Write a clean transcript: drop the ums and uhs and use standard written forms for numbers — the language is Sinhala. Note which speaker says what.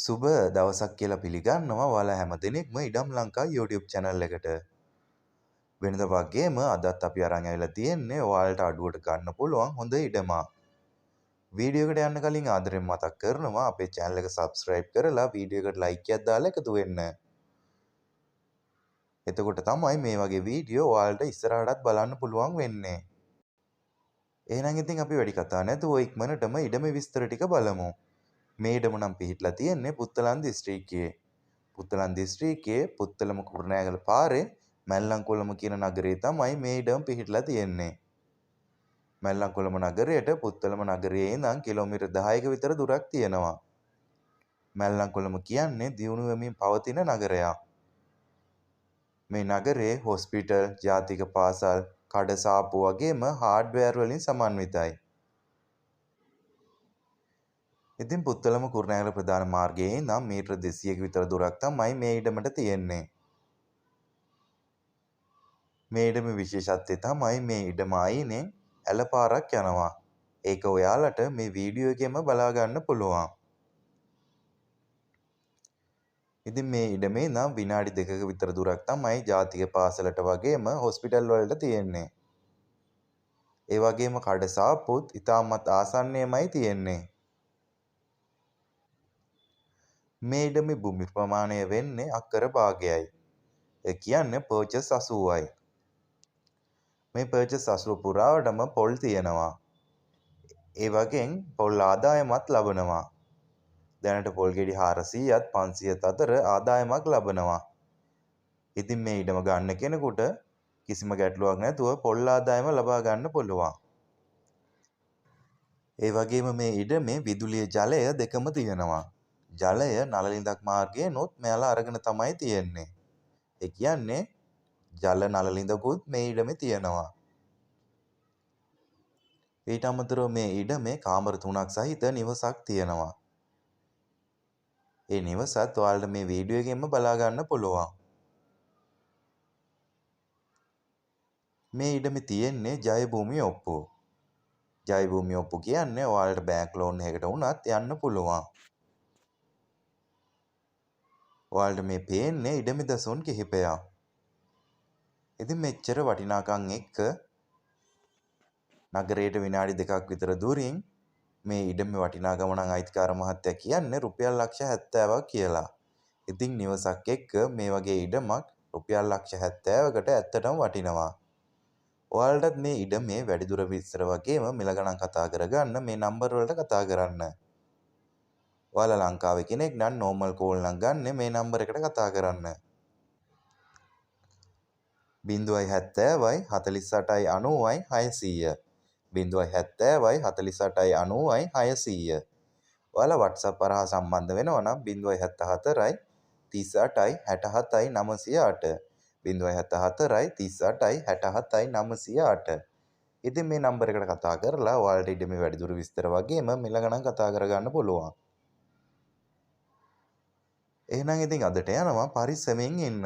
Speaker 1: සුබ දවසක් කියලා පිළිගන්නවා ඔයාලා හැමදෙනෙක්ම ඉඩම් ලංකා YouTube channel එකට. වෙනද වගේම අදත් අපි අරන් ඇවිල්ලා තියෙන්නේ ඔයාලට අඩුවට ගන්න පුළුවන් හොඳ ඉඩමක්. වීඩියෝ එකට යන්න කලින් ආදරෙන් මතක් කරනවා අපේ channel එක subscribe කරලා වීඩියෝ එකට like එකක් දාලා එකතු වෙන්න. එතකොට තමයි මේ වගේ වීඩියෝ ඔයාලට ඉස්සරහටත් බලන්න පුළුවන් වෙන්නේ. එහෙනම් ඉතින් අපි වැඩි කතා නැතුව ඉක්මනටම ඉඩමේ විස්තර ටික බලමු. මේ ඉඩම නම් පිහිටලා තියෙන්නේ පුත්තලන් දිස්ත්‍රික්කයේ. පුත්තලන් දිස්ත්‍රික්කයේ පුත්තලම කුරුණෑගල පාරේ මැල්ලන්කොළම කියන නගරේ තමයි මේ ඉඩම පිහිටලා තියෙන්නේ. මැල්ලන්කොළම නගරයට පුත්තලම නගරයේ ඉඳන් කිලෝමීටර් 10ක විතර දුරක් තියෙනවා. මැල්ලන්කොළම කියන්නේ දියුණු වෙමින් පවතින නගරයක්. මේ නගරේ හොස්පිටල්, ජාතික පාසල්, කඩ සාප්පු වගේම හાર્ඩ්වෙයාර් වලින් සමන්විතයි. ඉතින් පුත්තලම කුරුණෑගල ප්‍රධාන මාර්ගයේ ඉඳන් මීටර 200ක විතර දුරක් තමයි මේ ඉඩමට තියෙන්නේ. මේ ඉඩමේ විශේෂත්වය තමයි මේ ඉඩම අයිනෙන් ඇල පාරක් යනවා. ඒක ඔයාලට මේ වීඩියෝ එකෙන්ම බලා ගන්න පුළුවන්. ඉතින් මේ ඉඩමේ ඉඳන් විනාඩි 2ක විතර දුරක් තමයි ජාතික පාසලට වගේම හොස්පිටල් වලට තියෙන්නේ. ඒ වගේම කඩ සාප්පුත් ඉතාමත් ආසන්නයේමයි තියෙන්නේ. මේ ඉඩමේ භූමි ප්‍රමාණය වෙන්නේ අක්කර භාගයයි. ඒ කියන්නේ පර්චස් 80යි. මේ පර්චස් 80 පුරාවටම පොල් තියෙනවා. ඒ වගේම පොල් ආදායමත් ලබනවා. දැනට පොල් ගෙඩි 400ත් 500ත් අතර ආදායමක් ලබනවා. ඉතින් මේ ඉඩම ගන්න කෙනෙකුට කිසිම ගැටලුවක් නැතුව පොල් ආදායම ලබා ගන්න පුළුවන්. ඒ වගේම මේ ඉඩමේ විදුලිය ජලය දෙකම තියෙනවා. ජලය නළලිඳක් මාර්ගයෙන්ොත් මෙයාලා අරගෙන තමයි තියෙන්නේ. ඒ කියන්නේ ජල නළලිඳකුත් මේ ඉඩමේ තියෙනවා. ඊට අමතරව මේ ඉඩමේ කාමර 3ක් සහිත නිවසක් තියෙනවා. ඒ නිවසත් ඔයාලට මේ වීඩියෝ එකෙන්ම බලා ගන්න පුළුවන්. මේ ඉඩමේ තියෙන්නේ ජයභූමි ඔප්පුව. ජයභූමි ඔප්පු කියන්නේ ඔයාලට බැංක් ලෝන් එකකට වුණත් යන්න පුළුවන්. ඔයාලට මේ පේන්නේ ඉඩමේ දසුන් කිහිපයක්. ඉතින් මෙච්චර වටිනාකම් එක්ක නගරයට විනාඩි 2ක් විතර දුරින් මේ ඉඩමේ වටිනාකම නම් අයිතිකාර මහත්තයා කියන්නේ රුපියල් ලක්ෂ 70ක් කියලා. ඉතින් නිවසක් එක්ක මේ වගේ ඉඩමක් රුපියල් ලක්ෂ 70කට ඇත්තටම වටිනවා. ඔයාලටත් මේ ඉඩමේ වැඩිදුර විස්තර වගේම මිල ගණන් කතා කරගන්න මේ නම්බර් වලට කතා කරන්න. ඔයාලා ලංකාවේ කෙනෙක් නම් නෝමල් කෝල් නම් ගන්න මේ නම්බර එකට කතා කරන්න. 070යි 48යි 90යි 600 070යි 48යි 90යි 600. ඔයාලා WhatsApp හරහා සම්බන්ධ වෙනවා නම් 074යි 38යි 67යි 908 074යි 38යි 67යි 908. ඉතින් මේ නම්බර එකට කතා කරලා ඔයාලට ඉඩමේ වැඩිදුර විස්තර වගේම මිල ගණන් කතා කරගන්න පුළුවන්. එහෙනම් ඉතින් අදට යනවා පරිස්සමෙන් ඉන්න.